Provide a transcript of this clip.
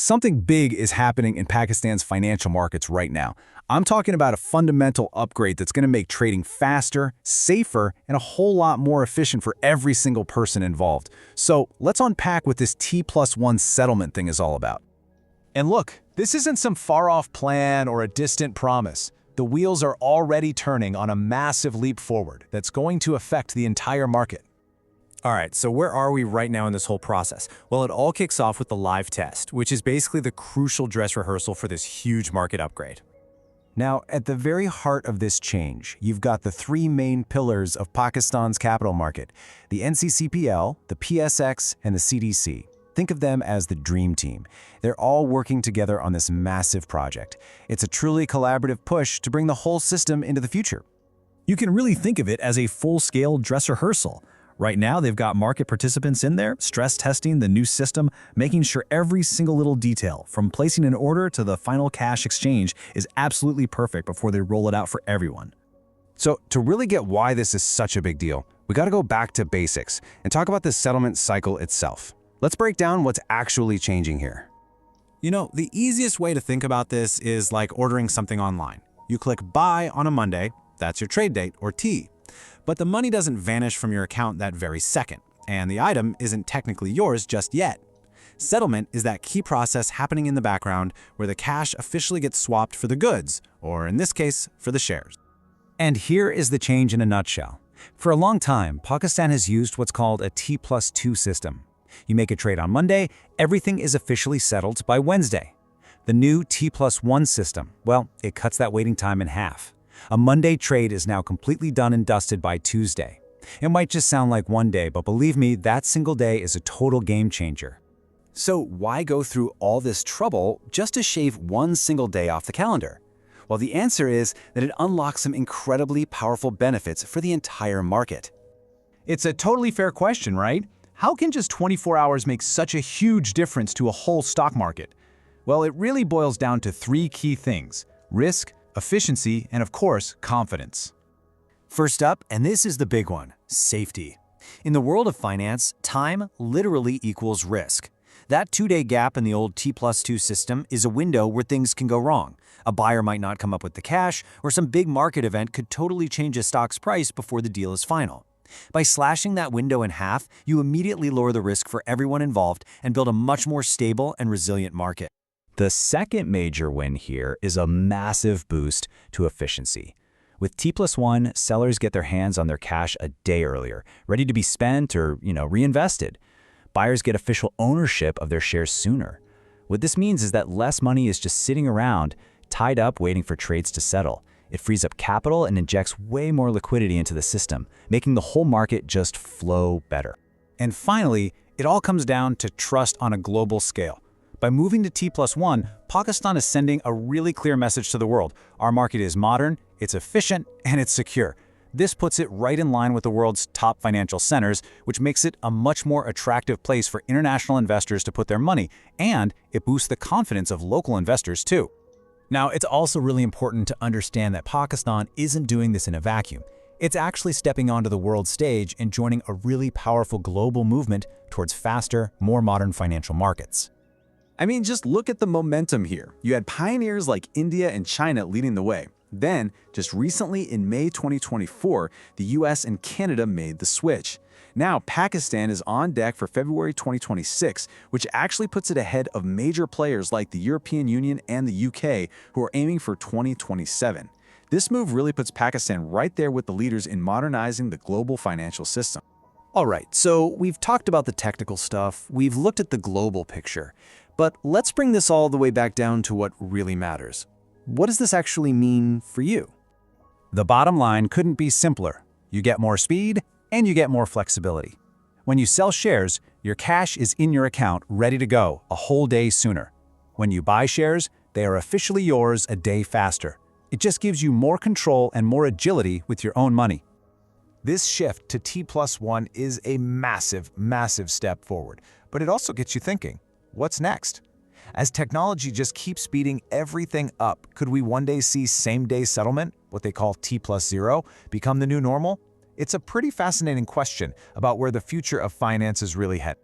Something big is happening in Pakistan's financial markets right now. I'm talking about a fundamental upgrade that's going to make trading faster, safer, and a whole lot more efficient for every single person involved. So let's unpack what this T+1 settlement thing is all about. And look, this isn't some far-off plan or a distant promise. The wheels are already turning on a massive leap forward that's going to affect the entire market. All right, so where are we right now in this whole process? Well, it all kicks off with the live test, which is basically the crucial dress rehearsal for this huge market upgrade. Now, at the very heart of this change, you've got the three main pillars of Pakistan's capital market: the NCCPL, the PSX, and the CDC. Think of them as the dream team. They're all working together on this massive project. It's a truly collaborative push to bring the whole system into the future. You can really think of it as a full-scale dress rehearsal. Right now, they've got market participants in there, stress testing the new system, making sure every single little detail, from placing an order to the final cash exchange, is absolutely perfect before they roll it out for everyone. So to really get why this is such a big deal, we got to go back to basics and talk about the settlement cycle itself. Let's break down what's actually changing here. You know, the easiest way to think about this is like ordering something online. You click buy on a Monday, that's your trade date, or T. But the money doesn't vanish from your account that very second, and the item isn't technically yours just yet. Settlement is that key process happening in the background where the cash officially gets swapped for the goods, or in this case, for the shares. And here is the change in a nutshell. For a long time, Pakistan has used what's called a T+2 system. You make a trade on Monday, everything is officially settled by Wednesday. The new T+1 system, well, it cuts that waiting time in half. A Monday trade is now completely done and dusted by Tuesday. It might just sound like one day, but believe me, that single day is a total game changer. So why go through all this trouble just to shave one single day off the calendar? Well, the answer is that it unlocks some incredibly powerful benefits for the entire market. It's a totally fair question, right? How can just 24 hours make such a huge difference to a whole stock market? Well, it really boils down to three key things: risk, efficiency, and of course, confidence. First up, and this is the big one, safety. In the world of finance, time literally equals risk. That 2-day gap in the old T+2 system is a window where things can go wrong. A buyer might not come up with the cash, or some big market event could totally change a stock's price before the deal is final. By slashing that window in half, you immediately lower the risk for everyone involved and build a much more stable and resilient market. The second major win here is a massive boost to efficiency. With T+1, sellers get their hands on their cash a day earlier, ready to be spent or, reinvested. Buyers get official ownership of their shares sooner. What this means is that less money is just sitting around, tied up waiting for trades to settle. It frees up capital and injects way more liquidity into the system, making the whole market just flow better. And finally, it all comes down to trust on a global scale. By moving to T+1, Pakistan is sending a really clear message to the world. Our market is modern, it's efficient, and it's secure. This puts it right in line with the world's top financial centers, which makes it a much more attractive place for international investors to put their money, and it boosts the confidence of local investors too. Now, it's also really important to understand that Pakistan isn't doing this in a vacuum. It's actually stepping onto the world stage and joining a really powerful global movement towards faster, more modern financial markets. I mean, just look at the momentum here. You had pioneers like India and China leading the way. Then, just recently in May 2024, the US and Canada made the switch. Now, Pakistan is on deck for February 2026, which actually puts it ahead of major players like the European Union and the UK, who are aiming for 2027. This move really puts Pakistan right there with the leaders in modernizing the global financial system. All right, so we've talked about the technical stuff, we've looked at the global picture, but let's bring this all the way back down to what really matters. What does this actually mean for you? The bottom line couldn't be simpler. You get more speed, and you get more flexibility. When you sell shares, your cash is in your account ready to go a whole day sooner. When you buy shares, they are officially yours a day faster. It just gives you more control and more agility with your own money. This shift to T+1 is a massive, massive step forward, but it also gets you thinking, what's next? As technology just keeps speeding everything up, could we one day see same-day settlement, what they call T+0, become the new normal? It's a pretty fascinating question about where the future of finance is really headed.